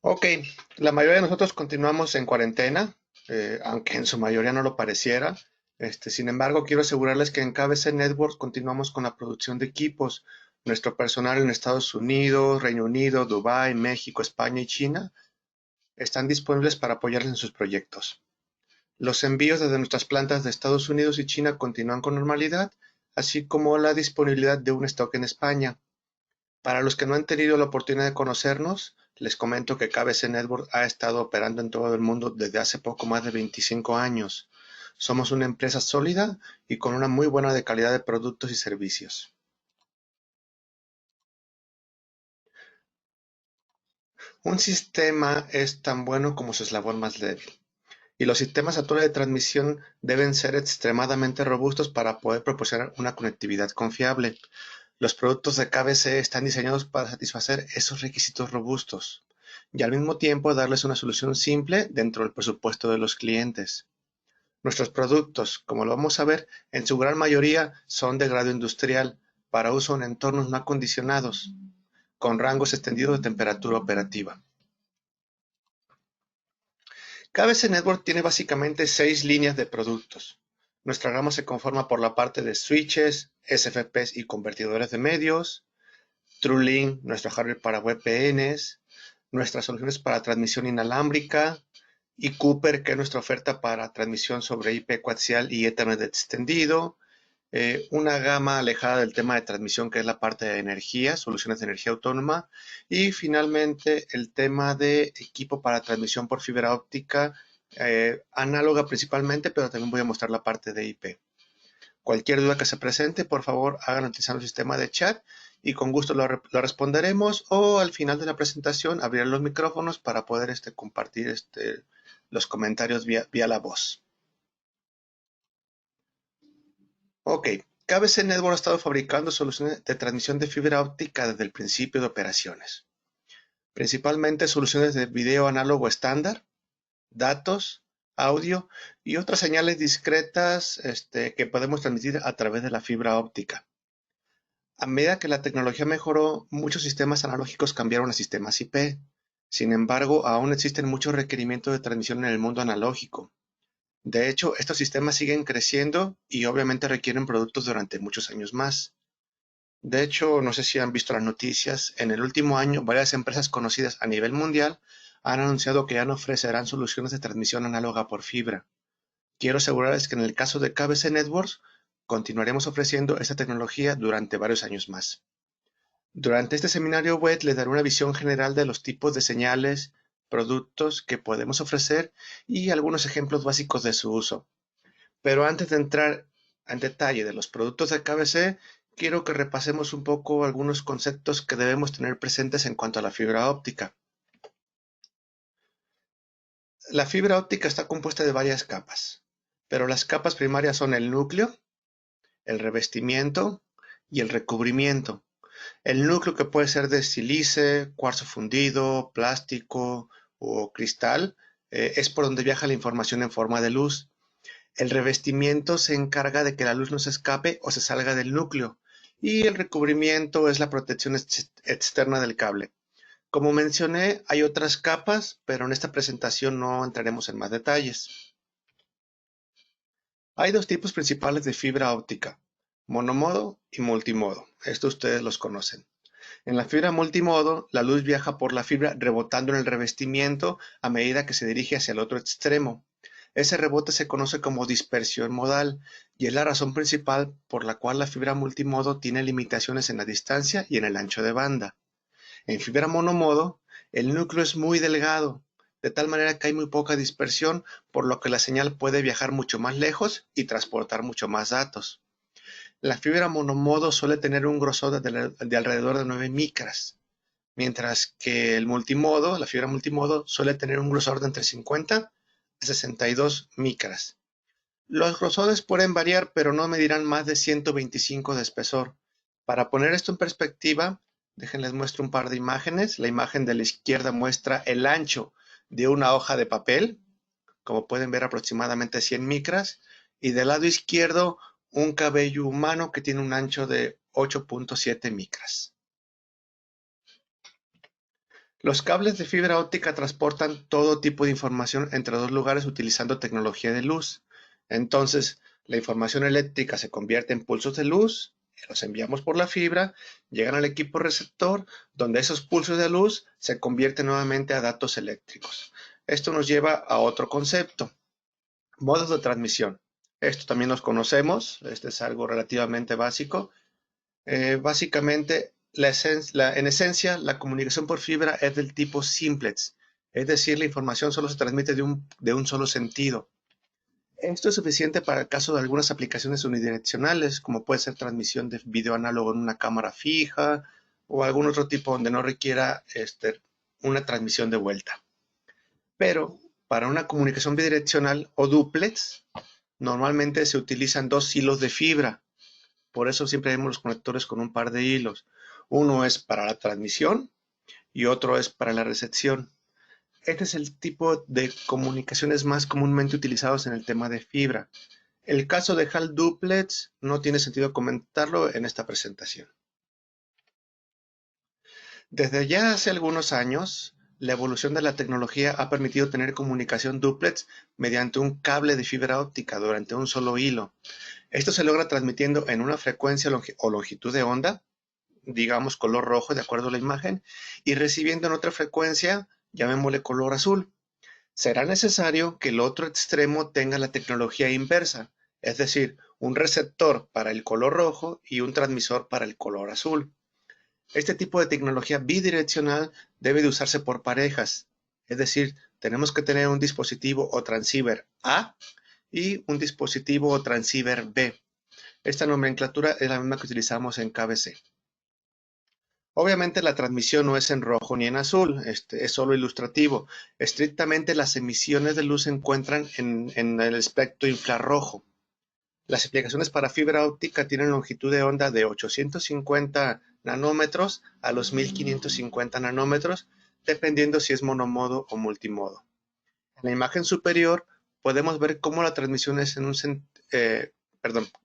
Ok, la mayoría de nosotros continuamos en cuarentena, aunque en su mayoría no lo pareciera. Sin embargo, quiero asegurarles que en KBC Networks continuamos con la producción de equipos. Nuestro personal en Estados Unidos, Reino Unido, Dubái, México, España y China están disponibles para apoyarles en sus proyectos. Los envíos desde nuestras plantas de Estados Unidos y China continúan con normalidad, así como la disponibilidad de un stock en España. Para los que no han tenido la oportunidad de conocernos, les comento que KBC Network ha estado operando en todo el mundo desde hace poco más de 25 años. Somos una empresa sólida y con una muy buena de calidad de productos y servicios. Un sistema es tan bueno como su eslabón más débil, y los sistemas actuales de transmisión deben ser extremadamente robustos para poder proporcionar una conectividad confiable. Los productos de KBC están diseñados para satisfacer esos requisitos robustos y al mismo tiempo darles una solución simple dentro del presupuesto de los clientes. Nuestros productos, como lo vamos a ver, en su gran mayoría son de grado industrial para uso en entornos no acondicionados, con rangos extendidos de temperatura operativa. KBC Network tiene básicamente 6 líneas de productos. Nuestra gama se conforma por la parte de switches, SFPs y convertidores de medios, TrueLink, nuestro hardware para VPNs, nuestras soluciones para transmisión inalámbrica y Cooper, que es nuestra oferta para transmisión sobre IP coaxial y Ethernet extendido, una gama alejada del tema de transmisión que es la parte de energía, soluciones de energía autónoma y finalmente el tema de equipo para transmisión por fibra óptica, análoga principalmente, pero también voy a mostrar la parte de IP. Cualquier duda que se presente, por favor, háganlo utilizando el sistema de chat y con gusto lo responderemos o al final de la presentación abriré los micrófonos para poder compartir los comentarios vía la voz. Ok, KBC Network ha estado fabricando soluciones de transmisión de fibra óptica desde el principio de operaciones, principalmente soluciones de video análogo estándar, datos, audio y otras señales discretas que podemos transmitir a través de la fibra óptica. A medida que la tecnología mejoró, muchos sistemas analógicos cambiaron a sistemas IP. Sin embargo, aún existen muchos requerimientos de transmisión en el mundo analógico. De hecho, estos sistemas siguen creciendo y obviamente requieren productos durante muchos años más. De hecho, no sé si han visto las noticias, en el último año varias empresas conocidas a nivel mundial han anunciado que ya no ofrecerán soluciones de transmisión análoga por fibra. Quiero asegurarles que en el caso de KBC Networks, continuaremos ofreciendo esta tecnología durante varios años más. Durante este seminario web les daré una visión general de los tipos de señales, productos que podemos ofrecer y algunos ejemplos básicos de su uso. Pero antes de entrar en detalle de los productos de KBC, quiero que repasemos un poco algunos conceptos que debemos tener presentes en cuanto a la fibra óptica. La fibra óptica está compuesta de varias capas, pero las capas primarias son el núcleo, el revestimiento y el recubrimiento. El núcleo, que puede ser de sílice, cuarzo fundido, plástico o cristal, es por donde viaja la información en forma de luz. El revestimiento se encarga de que la luz no se escape o se salga del núcleo, y el recubrimiento es la protección externa del cable. Como mencioné, hay otras capas, pero en esta presentación no entraremos en más detalles. Hay dos tipos principales de fibra óptica: monomodo y multimodo. Esto ustedes los conocen. En la fibra multimodo, la luz viaja por la fibra rebotando en el revestimiento a medida que se dirige hacia el otro extremo. Ese rebote se conoce como dispersión modal y es la razón principal por la cual la fibra multimodo tiene limitaciones en la distancia y en el ancho de banda. En fibra monomodo, el núcleo es muy delgado, de tal manera que hay muy poca dispersión, por lo que la señal puede viajar mucho más lejos y transportar mucho más datos. La fibra monomodo suele tener un grosor de alrededor de 9 micras, mientras que la fibra multimodo, suele tener un grosor de entre 50 a 62 micras. Los grosores pueden variar, pero no medirán más de 125 de espesor. Para poner esto en perspectiva, déjenles muestro un par de imágenes. La imagen de la izquierda muestra el ancho de una hoja de papel, como pueden ver aproximadamente 100 micras, y del lado izquierdo un cabello humano que tiene un ancho de 8.7 micras. Los cables de fibra óptica transportan todo tipo de información entre dos lugares utilizando tecnología de luz. Entonces, la información eléctrica se convierte en pulsos de luz, los enviamos por la fibra, llegan al equipo receptor, donde esos pulsos de luz se convierten nuevamente a datos eléctricos. Esto nos lleva a otro concepto, modos de transmisión. Esto también los conocemos, este es algo relativamente básico. Básicamente, en esencia, la comunicación por fibra es del tipo simplex, es decir, la información solo se transmite de un solo sentido. Esto es suficiente para el caso de algunas aplicaciones unidireccionales, como puede ser transmisión de video análogo en una cámara fija o algún otro tipo donde no requiera una transmisión de vuelta. Pero para una comunicación bidireccional o dúplex, normalmente se utilizan dos hilos de fibra. Por eso siempre vemos los conectores con un par de hilos. Uno es para la transmisión y otro es para la recepción. Este es el tipo de comunicaciones más comúnmente utilizados en el tema de fibra. El caso de HAL Duplex no tiene sentido comentarlo en esta presentación. Desde ya hace algunos años, la evolución de la tecnología ha permitido tener comunicación duplex mediante un cable de fibra óptica durante un solo hilo. Esto se logra transmitiendo en una frecuencia o longitud de onda, digamos color rojo de acuerdo a la imagen, y recibiendo en otra frecuencia, llamémosle color azul. Será necesario que el otro extremo tenga la tecnología inversa, es decir, un receptor para el color rojo y un transmisor para el color azul. Este tipo de tecnología bidireccional debe de usarse por parejas, es decir, tenemos que tener un dispositivo o transceiver A y un dispositivo o transceiver B. Esta nomenclatura es la misma que utilizamos en KBC. Obviamente la transmisión no es en rojo ni en azul, es solo ilustrativo. Estrictamente las emisiones de luz se encuentran en el espectro infrarrojo. Las aplicaciones para fibra óptica tienen longitud de onda de 850 nanómetros a los 1550 nanómetros, dependiendo si es monomodo o multimodo. En la imagen superior podemos ver cómo la transmisión es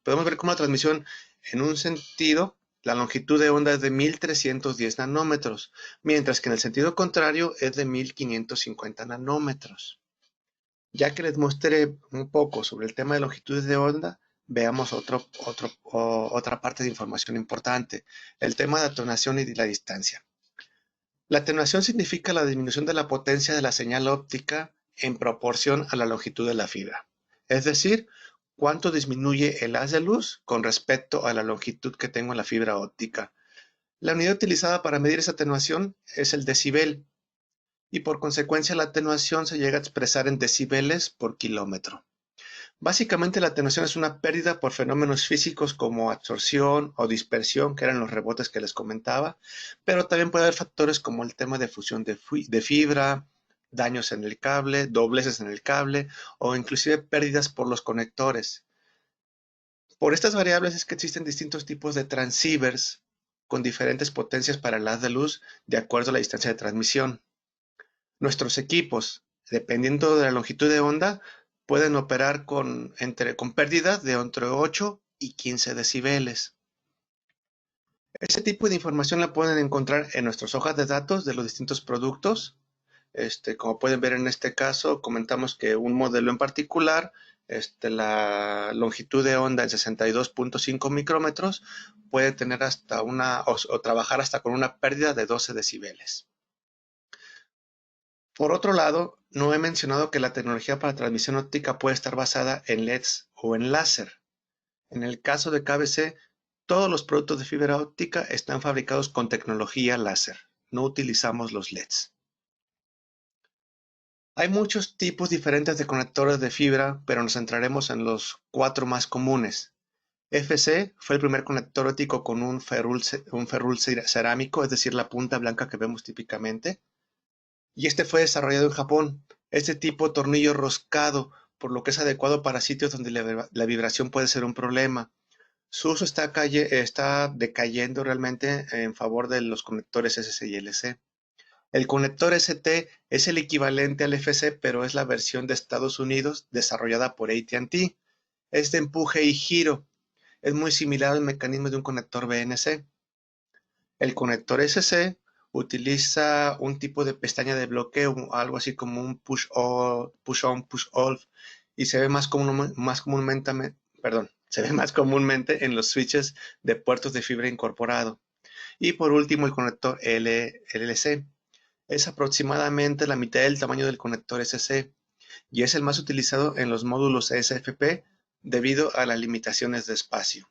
podemos ver cómo la transmisión en un sentido, la longitud de onda es de 1310 nanómetros, mientras que en el sentido contrario es de 1550 nanómetros. Ya que les mostré un poco sobre el tema de longitudes de onda, veamos otra parte de información importante, el tema de atenuación y de la distancia. La atenuación significa la disminución de la potencia de la señal óptica en proporción a la longitud de la fibra. Es decir, cuánto disminuye el haz de luz con respecto a la longitud que tengo en la fibra óptica. La unidad utilizada para medir esa atenuación es el decibel y por consecuencia la atenuación se llega a expresar en decibeles por kilómetro. Básicamente la atenuación es una pérdida por fenómenos físicos como absorción o dispersión, que eran los rebotes que les comentaba, pero también puede haber factores como el tema de fusión de fibra, daños en el cable, dobleces en el cable o inclusive pérdidas por los conectores. Por estas variables es que existen distintos tipos de transceivers con diferentes potencias para el haz de luz de acuerdo a la distancia de transmisión. Nuestros equipos, dependiendo de la longitud de onda, pueden operar con pérdidas de entre 8 y 15 decibeles. Ese tipo de información la pueden encontrar en nuestras hojas de datos de los distintos productos. Como pueden ver en este caso, comentamos que un modelo en particular, la longitud de onda en 62.5 micrómetros puede tener hasta o trabajar hasta con una pérdida de 12 decibeles. Por otro lado, no he mencionado que la tecnología para transmisión óptica puede estar basada en LEDs o en láser. En el caso de KBC, todos los productos de fibra óptica están fabricados con tecnología láser. No utilizamos los LEDs. Hay muchos tipos diferentes de conectores de fibra, pero nos centraremos en los 4 más comunes. FC fue el primer conector óptico con un ferrul cerámico, es decir, la punta blanca que vemos típicamente. Y este fue desarrollado en Japón. Este tipo tornillo roscado, por lo que es adecuado para sitios donde la vibración puede ser un problema. Su uso está decayendo realmente en favor de los conectores SC y LC. El conector ST es el equivalente al FC, pero es la versión de Estados Unidos desarrollada por AT&T. Es de empuje y giro. Es muy similar al mecanismo de un conector BNC. El conector SC Utiliza un tipo de pestaña de bloqueo, algo así como un push on, push off, y se ve se ve más comúnmente en los switches de puertos de fibra incorporado. Y por último, el conector LLC. Es aproximadamente la mitad del tamaño del conector SC y es el más utilizado en los módulos SFP debido a las limitaciones de espacio.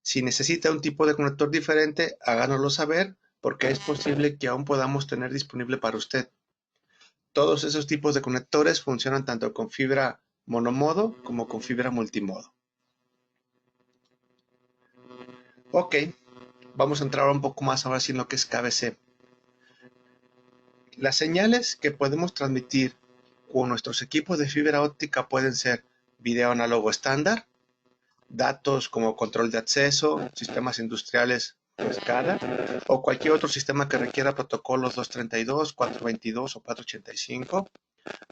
Si necesita un tipo de conector diferente, háganoslo saber porque es posible que aún podamos tener disponible para usted. Todos esos tipos de conectores funcionan tanto con fibra monomodo como con fibra multimodo. Ok, vamos a entrar un poco más ahora sí en lo que es KBC. Las señales que podemos transmitir con nuestros equipos de fibra óptica pueden ser video análogo estándar, datos como control de acceso, sistemas industriales o SCADA, o cualquier otro sistema que requiera protocolos 232, 422 o 485,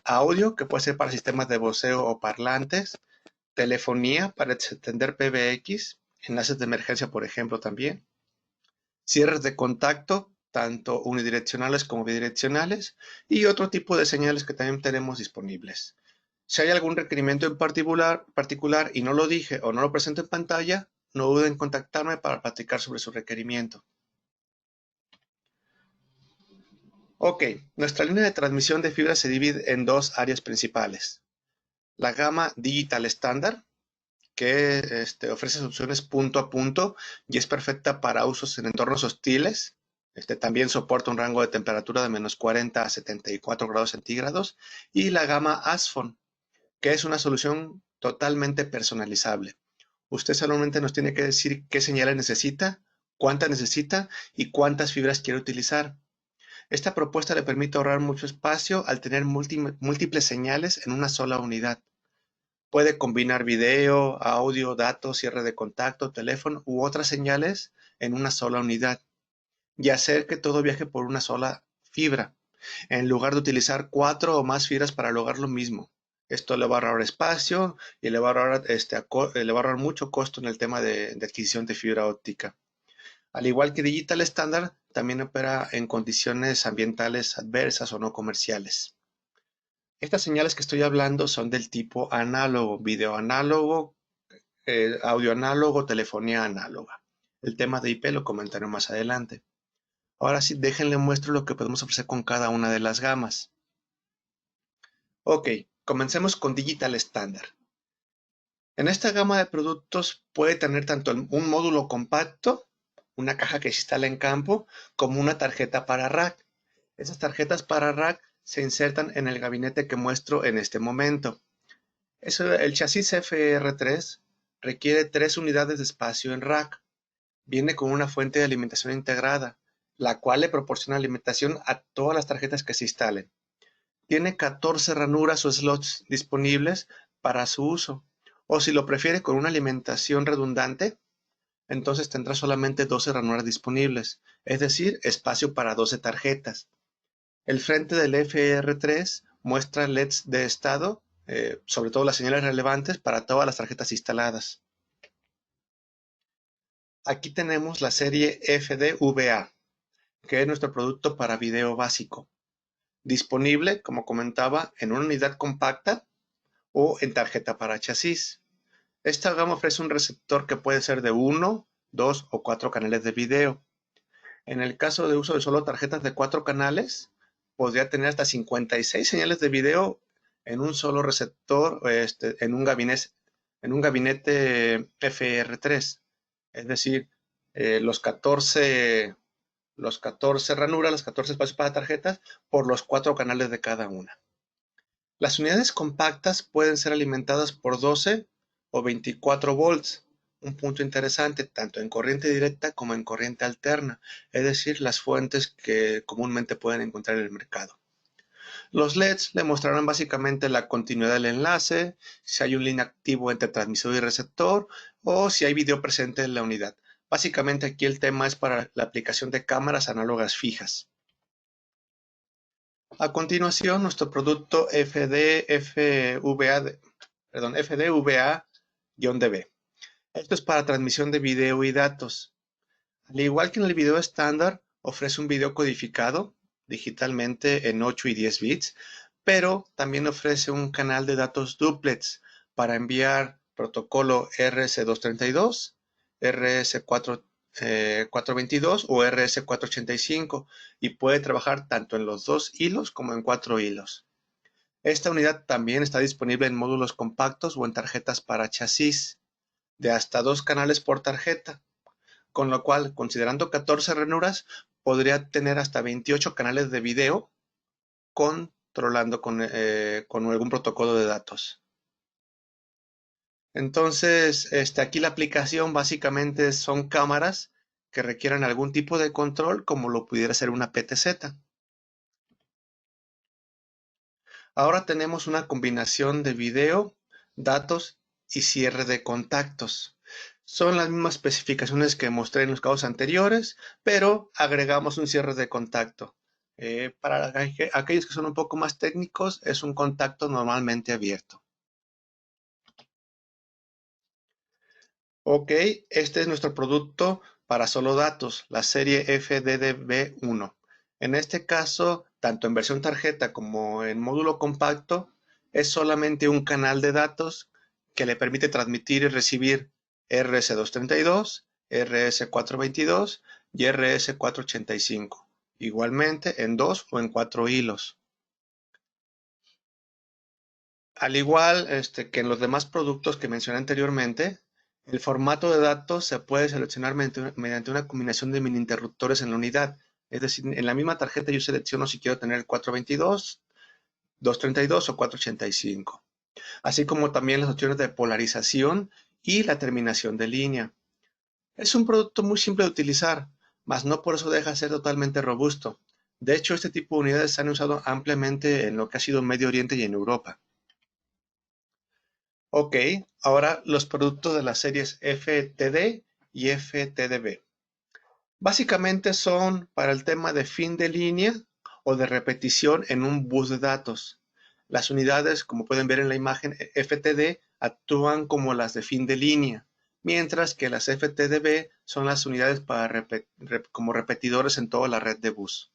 audio que puede ser para sistemas de voceo o parlantes, telefonía para extender PBX, enlaces de emergencia por ejemplo también, cierres de contacto, tanto unidireccionales como bidireccionales, y otro tipo de señales que también tenemos disponibles. Si hay algún requerimiento en particular y no lo dije o no lo presento en pantalla, no duden en contactarme para platicar sobre su requerimiento. Ok, nuestra línea de transmisión de fibra se divide en dos áreas principales. La gama Digital Standard, que ofrece soluciones punto a punto y es perfecta para usos en entornos hostiles. También soporta un rango de temperatura de menos 40 a 74 grados centígrados. Y la gama ASFON, que es una solución totalmente personalizable. Usted solamente nos tiene que decir qué señales necesita, cuántas necesita y cuántas fibras quiere utilizar. Esta propuesta le permite ahorrar mucho espacio al tener múltiples señales en una sola unidad. Puede combinar video, audio, datos, cierre de contacto, teléfono u otras señales en una sola unidad y hacer que todo viaje por una sola fibra, en lugar de utilizar 4 o más fibras para lograr lo mismo. Esto le va a ahorrar espacio y le va a ahorrar mucho costo en el tema de adquisición de fibra óptica. Al igual que Digital Standard, también opera en condiciones ambientales adversas o no comerciales. Estas señales que estoy hablando son del tipo análogo, video análogo, audio análogo, telefonía análoga. El tema de IP lo comentaré más adelante. Ahora sí, déjenle muestro lo que podemos ofrecer con cada una de las gamas. Ok, comencemos con Digital Standard. En esta gama de productos puede tener tanto un módulo compacto, una caja que se instala en campo, como una tarjeta para rack. Esas tarjetas para rack se insertan en el gabinete que muestro en este momento. El chasis FR3 requiere 3 unidades de espacio en rack. Viene con una fuente de alimentación integrada, la cual le proporciona alimentación a todas las tarjetas que se instalen. Tiene 14 ranuras o slots disponibles para su uso. O si lo prefiere con una alimentación redundante, entonces tendrá solamente 12 ranuras disponibles, es decir, espacio para 12 tarjetas. El frente del FR3 muestra LEDs de estado, sobre todo las señales relevantes para todas las tarjetas instaladas. Aquí tenemos la serie FD-VA, que es nuestro producto para video básico. Disponible, como comentaba, en una unidad compacta o en tarjeta para chasis. Esta gama ofrece un receptor que puede ser de 1, 2 o 4 canales de video. En el caso de uso de solo tarjetas de 4 canales, podría tener hasta 56 señales de video en un solo receptor en un gabinete FR3. Es decir, los 14 ranuras, los 14 espacios para tarjetas por los 4 canales de cada una. Las unidades compactas pueden ser alimentadas por 12 o 24 volts. Un punto interesante, tanto en corriente directa como en corriente alterna, es decir, las fuentes que comúnmente pueden encontrar en el mercado. Los LEDs le mostrarán básicamente la continuidad del enlace, si hay un link activo entre transmisor y receptor o si hay video presente en la unidad. Básicamente aquí el tema es para la aplicación de cámaras análogas fijas. A continuación, nuestro producto FDVA-DB. Esto es para transmisión de video y datos. Al igual que en el video estándar, ofrece un video codificado digitalmente en 8 y 10 bits, pero también ofrece un canal de datos duplex para enviar protocolo RS232, RS422 o RS485 y puede trabajar tanto en los 2 hilos como en 4 hilos. Esta unidad también está disponible en módulos compactos o en tarjetas para chasis de hasta 2 canales por tarjeta, con lo cual, considerando 14 ranuras, podría tener hasta 28 canales de video controlando con algún protocolo de datos. Entonces, aquí la aplicación básicamente son cámaras que requieran algún tipo de control, como lo pudiera ser una PTZ. Ahora tenemos una combinación de video, datos y cierre de contactos. Son las mismas especificaciones que mostré en los casos anteriores, pero agregamos un cierre de contacto. Para aquellos que son un poco más técnicos, es un contacto normalmente abierto. Ok, este es nuestro producto para solo datos, la serie FDDB1. En este caso, tanto en versión tarjeta como en módulo compacto, es solamente un canal de datos que le permite transmitir y recibir RS232, RS422 y RS485, igualmente en 2 o en 4 hilos. Al igual que en los demás productos que mencioné anteriormente, el formato de datos se puede seleccionar mediante una combinación de mini interruptores en la unidad. Es decir, en la misma tarjeta yo selecciono si quiero tener el 422, 232 o 485, así como también las opciones de polarización y la terminación de línea. Es un producto muy simple de utilizar, mas no por eso deja de ser totalmente robusto. De hecho, este tipo de unidades se han usado ampliamente en lo que ha sido Medio Oriente y en Europa. Ok, ahora los productos de las series FTD y FTDB. Básicamente son para el tema de fin de línea o de repetición en un bus de datos. Las unidades, como pueden ver en la imagen, FTD actúan como las de fin de línea, mientras que las FTDB son las unidades como repetidores en toda la red de bus.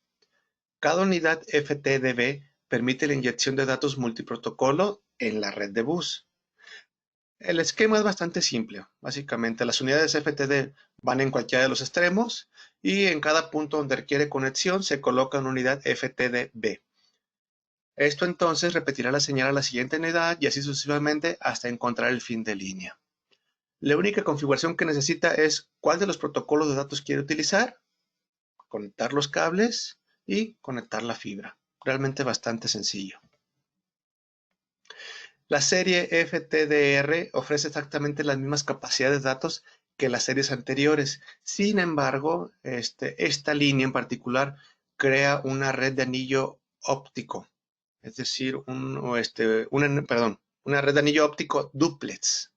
Cada unidad FTDB permite la inyección de datos multiprotocolo en la red de bus. El esquema es bastante simple. Básicamente, las unidades FTD van en cualquiera de los extremos y en cada punto donde requiere conexión se coloca una unidad FTDB. Esto entonces repetirá la señal a la siguiente unidad y así sucesivamente hasta encontrar el fin de línea. La única configuración que necesita es cuál de los protocolos de datos quiere utilizar, conectar los cables y conectar la fibra. Realmente bastante sencillo. La serie FTDR ofrece exactamente las mismas capacidades de datos que las series anteriores. Sin embargo, esta línea en particular crea una red de anillo óptico, es decir, una red de anillo óptico duplex,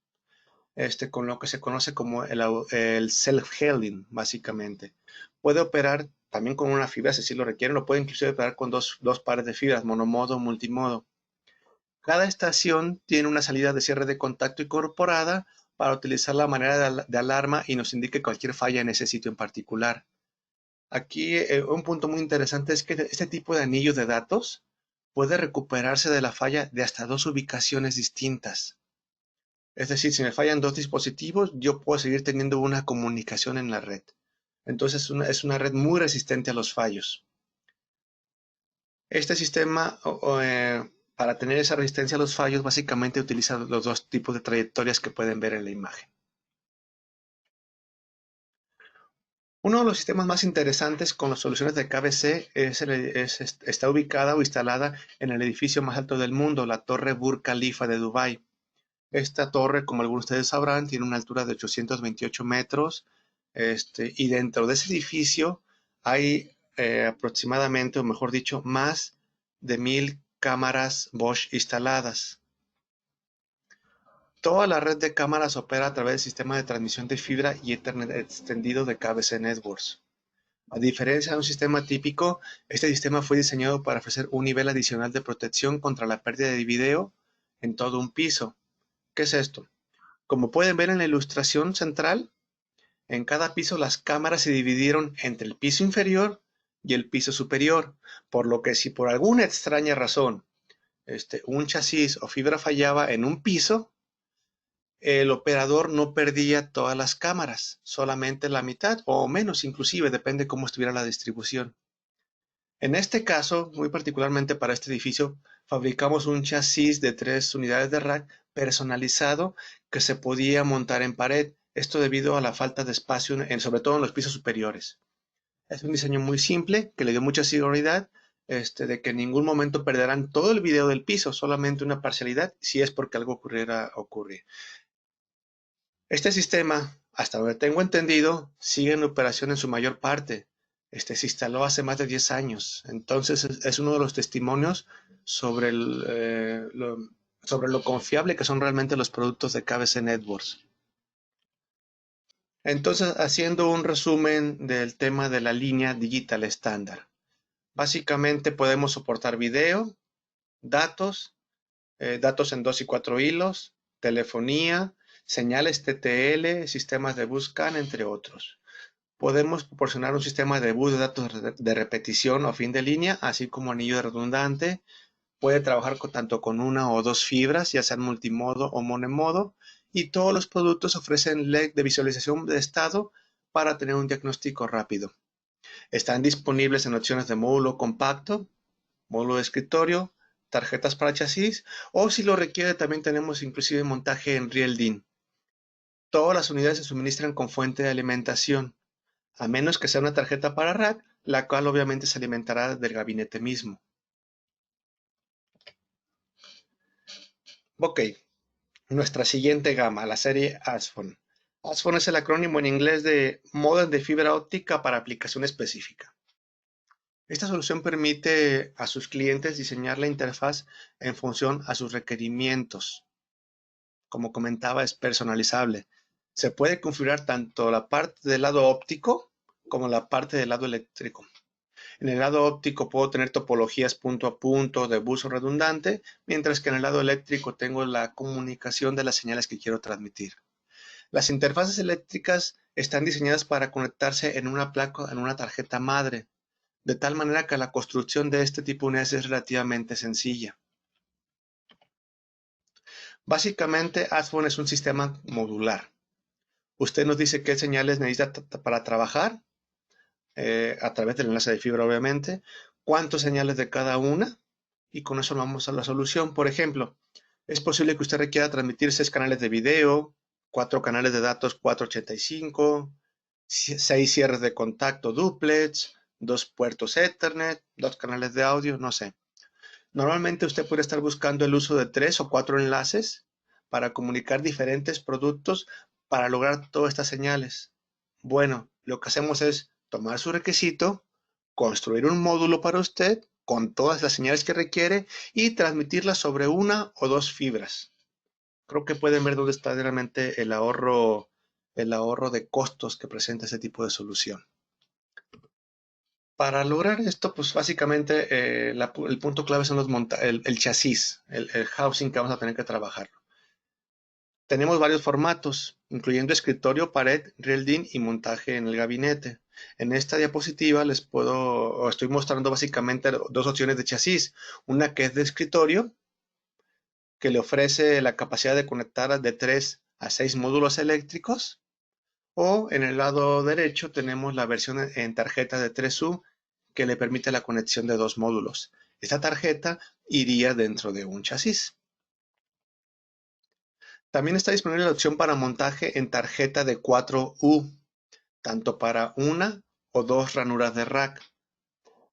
con lo que se conoce como el self-healing, básicamente. Puede operar también con una fibra, si así lo requiere, lo puede inclusive operar con dos pares de fibras, monomodo o multimodo. Cada estación tiene una salida de cierre de contacto incorporada para utilizar la manera de alarma y nos indique cualquier falla en ese sitio en particular. Aquí un punto muy interesante es que este tipo de anillo de datos puede recuperarse de la falla de hasta 2 ubicaciones distintas. Es decir, si me fallan 2 dispositivos, yo puedo seguir teniendo una comunicación en la red. Entonces es una red muy resistente a los fallos. Este sistema, para tener esa resistencia a los fallos, básicamente utiliza los dos tipos de trayectorias que pueden ver en la imagen. Uno de los sistemas más interesantes con las soluciones de KBC está ubicada o instalada en el edificio más alto del mundo, la Torre Burj Khalifa de Dubái. Esta torre, como algunos de ustedes sabrán, tiene una altura de 828 metros, y dentro de ese edificio hay aproximadamente, o mejor dicho, más de 1000 cámaras Bosch instaladas. Toda la red de cámaras opera a través del sistema de transmisión de fibra y Ethernet extendido de KBC Networks. A diferencia de un sistema típico, este sistema fue diseñado para ofrecer un nivel adicional de protección contra la pérdida de video en todo un piso. ¿Qué es esto? Como pueden ver en la ilustración central, en cada piso las cámaras se dividieron entre el piso inferior y el piso superior, por lo que si por alguna extraña razón un chasis o fibra fallaba en un piso, el operador no perdía todas las cámaras, solamente la mitad o menos inclusive, depende cómo estuviera la distribución. En este caso, muy particularmente para este edificio, fabricamos un chasis de 3 unidades de rack personalizado que se podía montar en pared, esto debido a la falta de espacio, sobre todo en los pisos superiores. Es un diseño muy simple que le dio mucha seguridad, de que en ningún momento perderán todo el video del piso, solamente una parcialidad, si es porque algo ocurrir. Este sistema, hasta donde tengo entendido, sigue en operación en su mayor parte. Se instaló hace más de 10 años. Entonces es uno de los testimonios sobre sobre lo confiable que son realmente los productos de KBC Networks. Entonces, haciendo un resumen del tema de la línea digital estándar. Básicamente podemos soportar video, datos, datos en 2 y 4 hilos, telefonía, señales TTL, sistemas de bus CAN, entre otros. Podemos proporcionar un sistema de bus de datos de repetición o fin de línea, así como anillo redundante. Puede trabajar tanto con una o dos fibras, ya sean multimodo o monomodo, y todos los productos ofrecen LED de visualización de estado para tener un diagnóstico rápido. Están disponibles en opciones de módulo compacto, módulo de escritorio, tarjetas para chasis, o si lo requiere también tenemos inclusive montaje en RealDIN. Todas las unidades se suministran con fuente de alimentación, a menos que sea una tarjeta para rack, la cual obviamente se alimentará del gabinete mismo. Ok, nuestra siguiente gama, la serie ASFON. ASFON es el acrónimo en inglés de Módem de Fibra Óptica para Aplicación Específica. Esta solución permite a sus clientes diseñar la interfaz en función a sus requerimientos. Como comentaba, es personalizable. Se puede configurar tanto la parte del lado óptico como la parte del lado eléctrico. En el lado óptico puedo tener topologías punto a punto de bus redundante, mientras que en el lado eléctrico tengo la comunicación de las señales que quiero transmitir. Las interfaces eléctricas están diseñadas para conectarse en una placa, en una tarjeta madre, de tal manera que la construcción de este tipo de unidades es relativamente sencilla. Básicamente, ASFON es un sistema modular. Usted nos dice qué señales necesita para trabajar, a través del enlace de fibra, obviamente, cuántas señales de cada una, y con eso vamos a la solución. Por ejemplo, es posible que usted requiera transmitir 6 canales de video, 4 canales de datos 485, 6 cierres de contacto duplex, 2 puertos Ethernet, 2 canales de audio, no sé. Normalmente usted puede estar buscando el uso de 3 o 4 enlaces para comunicar diferentes productos para lograr todas estas señales. Bueno, lo que hacemos es tomar su requisito, construir un módulo para usted con todas las señales que requiere y transmitirlas sobre una o dos fibras. Creo que pueden ver dónde está realmente el ahorro de costos que presenta este tipo de solución. Para lograr esto, pues básicamente el punto clave son el chasis, el housing que vamos a tener que trabajar. Tenemos varios formatos, incluyendo escritorio, pared, RealDIN y montaje en el gabinete. En esta diapositiva estoy mostrando básicamente dos opciones de chasis. Una que es de escritorio, que le ofrece la capacidad de conectar de 3 a 6 módulos eléctricos. O en el lado derecho tenemos la versión en tarjeta de 3U que le permite la conexión de 2 módulos. Esta tarjeta iría dentro de un chasis. También está disponible la opción para montaje en tarjeta de 4U, tanto para una o dos ranuras de rack.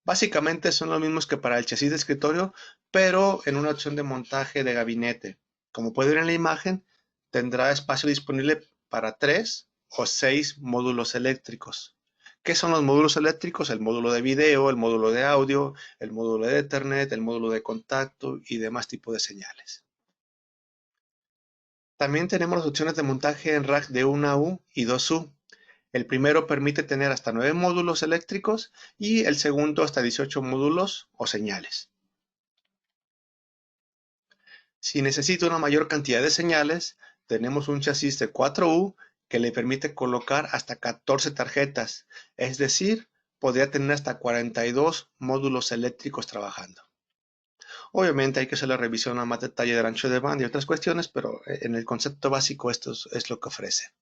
Básicamente son los mismos que para el chasis de escritorio, pero en una opción de montaje de gabinete. Como puede ver en la imagen, tendrá espacio disponible para 3 o 6 módulos eléctricos. ¿Qué son los módulos eléctricos? El módulo de video, el módulo de audio, el módulo de Ethernet, el módulo de contacto y demás tipos de señales. También tenemos las opciones de montaje en rack de 1U y 2U. El primero permite tener hasta 9 módulos eléctricos y el segundo hasta 18 módulos o señales. Si necesita una mayor cantidad de señales, tenemos un chasis de 4U que le permite colocar hasta 14 tarjetas, es decir, podría tener hasta 42 módulos eléctricos trabajando. Obviamente hay que hacer la revisión a más detalle del ancho de banda y otras cuestiones, pero en el concepto básico esto es lo que ofrece.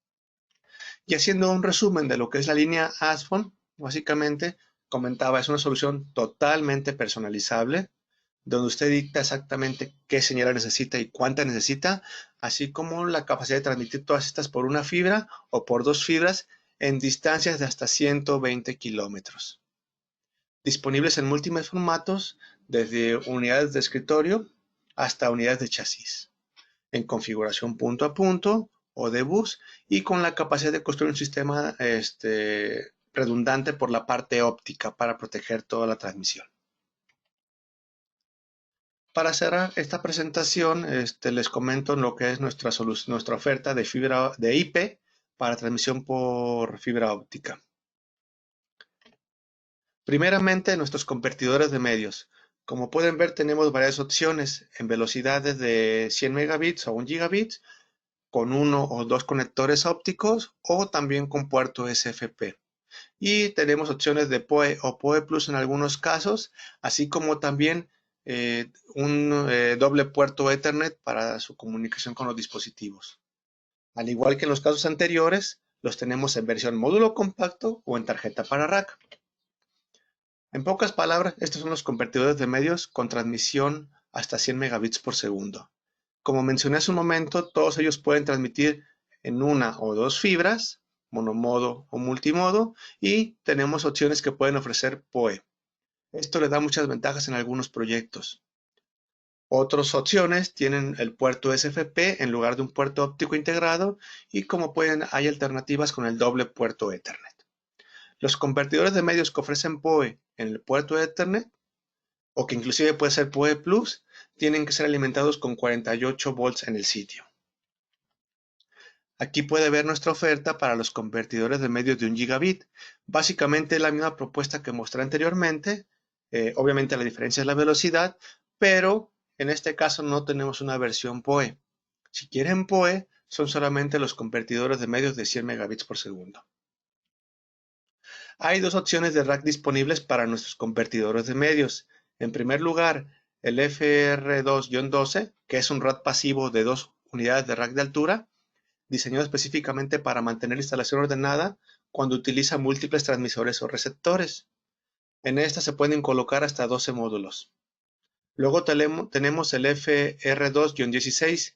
Y haciendo un resumen de lo que es la línea ASFON, básicamente comentaba, es una solución totalmente personalizable, donde usted dicta exactamente qué señal necesita y cuánta necesita, así como la capacidad de transmitir todas estas por una fibra o por dos fibras en distancias de hasta 120 kilómetros. Disponibles en múltiples formatos, desde unidades de escritorio hasta unidades de chasis, en configuración punto a punto o de bus, y con la capacidad de construir un sistema redundante por la parte óptica para proteger toda la transmisión. Para cerrar esta presentación, les comento lo que es nuestra oferta de fibra de IP para transmisión por fibra óptica. Primeramente, nuestros convertidores de medios. Como pueden ver, tenemos varias opciones en velocidades de 100 megabits o 1 gigabits, con uno o dos conectores ópticos o también con puerto SFP. Y tenemos opciones de PoE o PoE Plus en algunos casos, así como también un doble puerto Ethernet para su comunicación con los dispositivos. Al igual que en los casos anteriores, los tenemos en versión módulo compacto o en tarjeta para rack. En pocas palabras, estos son los convertidores de medios con transmisión hasta 100 megabits por segundo. Como mencioné hace un momento, todos ellos pueden transmitir en una o dos fibras, monomodo o multimodo, y tenemos opciones que pueden ofrecer PoE. Esto le da muchas ventajas en algunos proyectos. Otras opciones tienen el puerto SFP en lugar de un puerto óptico integrado, y como pueden, hay alternativas con el doble puerto Ethernet. Los convertidores de medios que ofrecen PoE en el puerto Ethernet, o que inclusive puede ser PoE Plus, tienen que ser alimentados con 48 volts en el sitio. Aquí puede ver nuestra oferta para los convertidores de medios de 1 gigabit. Básicamente la misma propuesta que mostré anteriormente. Obviamente la diferencia es la velocidad, pero en este caso no tenemos una versión PoE. Si quieren PoE, son solamente los convertidores de medios de 100 megabits por segundo. Hay dos opciones de rack disponibles para nuestros convertidores de medios. En primer lugar, el FR2-12, que es un rack pasivo de 2 unidades de rack de altura, diseñado específicamente para mantener la instalación ordenada cuando utiliza múltiples transmisores o receptores. En esta se pueden colocar hasta 12 módulos. Luego tenemos el FR2-16,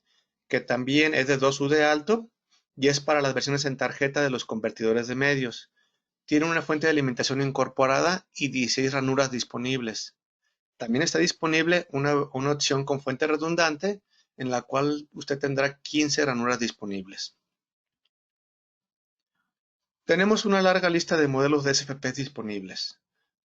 que también es de 2U de alto y es para las versiones en tarjeta de los convertidores de medios. Tiene una fuente de alimentación incorporada y 16 ranuras disponibles. También está disponible una opción con fuente redundante, en la cual usted tendrá 15 ranuras disponibles. Tenemos una larga lista de modelos de SFP disponibles.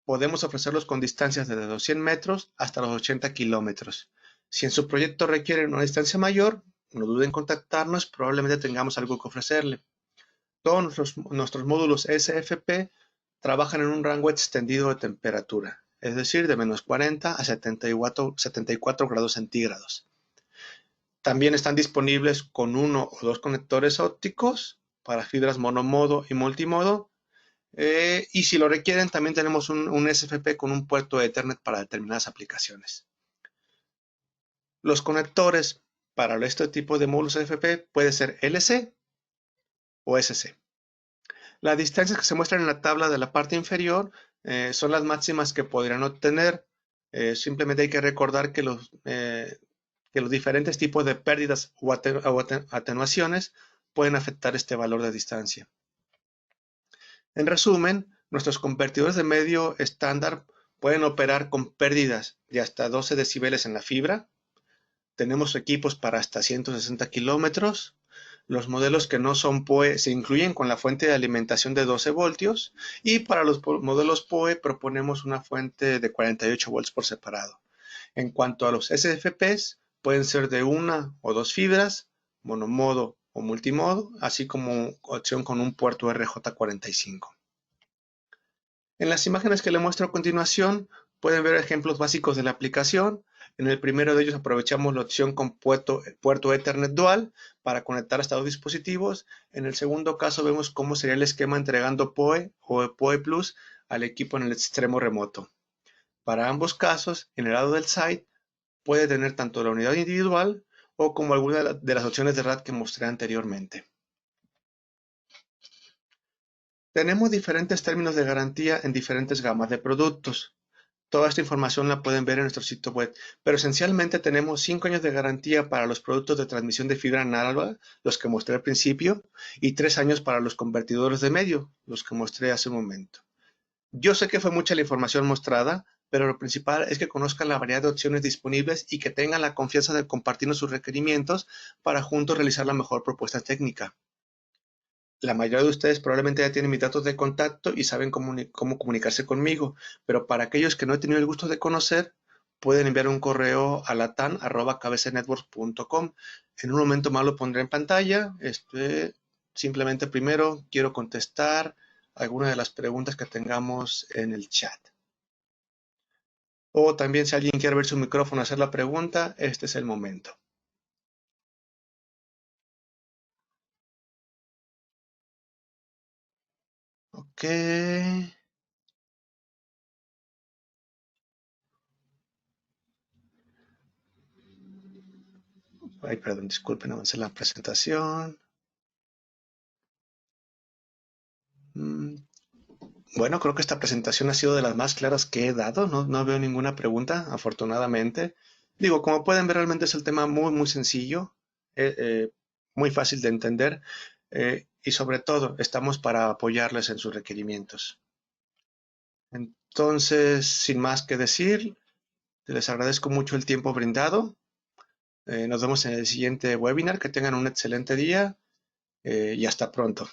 Podemos ofrecerlos con distancias desde los 100 metros hasta los 80 kilómetros. Si en su proyecto requieren una distancia mayor, no duden en contactarnos, probablemente tengamos algo que ofrecerle. Todos nuestros módulos SFP trabajan en un rango extendido de temperatura, es decir, de menos 40 a 74 grados centígrados. También están disponibles con uno o dos conectores ópticos para fibras monomodo y multimodo. Y si lo requieren, también tenemos un SFP con un puerto de Ethernet para determinadas aplicaciones. Los conectores para este tipo de módulos SFP puede ser LC o SC. Las distancias que se muestran en la tabla de la parte inferior son las máximas que podrían obtener. Simplemente hay que recordar que los diferentes tipos de pérdidas o atenuaciones pueden afectar este valor de distancia. En resumen, nuestros convertidores de medio estándar pueden operar con pérdidas de hasta 12 decibeles en la fibra. Tenemos equipos para hasta 160 kilómetros. Los modelos que no son PoE se incluyen con la fuente de alimentación de 12 voltios, y para los modelos PoE proponemos una fuente de 48 volts por separado. En cuanto a los SFPs, pueden ser de una o dos fibras, monomodo o multimodo, así como opción con un puerto RJ45. En las imágenes que le muestro a continuación, pueden ver ejemplos básicos de la aplicación. En el primero de ellos aprovechamos la opción con puerto Ethernet Dual para conectar hasta dos dispositivos. En el segundo caso vemos cómo sería el esquema entregando PoE o PoE Plus al equipo en el extremo remoto. Para ambos casos, en el lado del site puede tener tanto la unidad individual o como alguna de las opciones de RAT que mostré anteriormente. Tenemos diferentes términos de garantía en diferentes gamas de productos. Toda esta información la pueden ver en nuestro sitio web, pero esencialmente tenemos 5 años de garantía para los productos de transmisión de fibra análoga, los que mostré al principio, y 3 años para los convertidores de medio, los que mostré hace un momento. Yo sé que fue mucha la información mostrada, pero lo principal es que conozcan la variedad de opciones disponibles y que tengan la confianza de compartirnos sus requerimientos para juntos realizar la mejor propuesta técnica. La mayoría de ustedes probablemente ya tienen mis datos de contacto y saben cómo comunicarse conmigo, pero para aquellos que no he tenido el gusto de conocer, pueden enviar un correo a latan@kbcnetworks.com. En un momento más lo pondré en pantalla. Simplemente primero quiero contestar algunas de las preguntas que tengamos en el chat. O también si alguien quiere ver su micrófono y hacer la pregunta, este es el momento. Ok. Ay, perdón, disculpen, avancé la presentación. Mm, Bueno, creo que esta presentación ha sido de las más claras que he dado. No veo ninguna pregunta, afortunadamente. Digo, como pueden ver, realmente es el tema muy sencillo, muy fácil de entender, y sobre todo, estamos para apoyarles en sus requerimientos. Entonces, sin más que decir, les agradezco mucho el tiempo brindado. Nos vemos en el siguiente webinar. Que tengan un excelente día, y hasta pronto.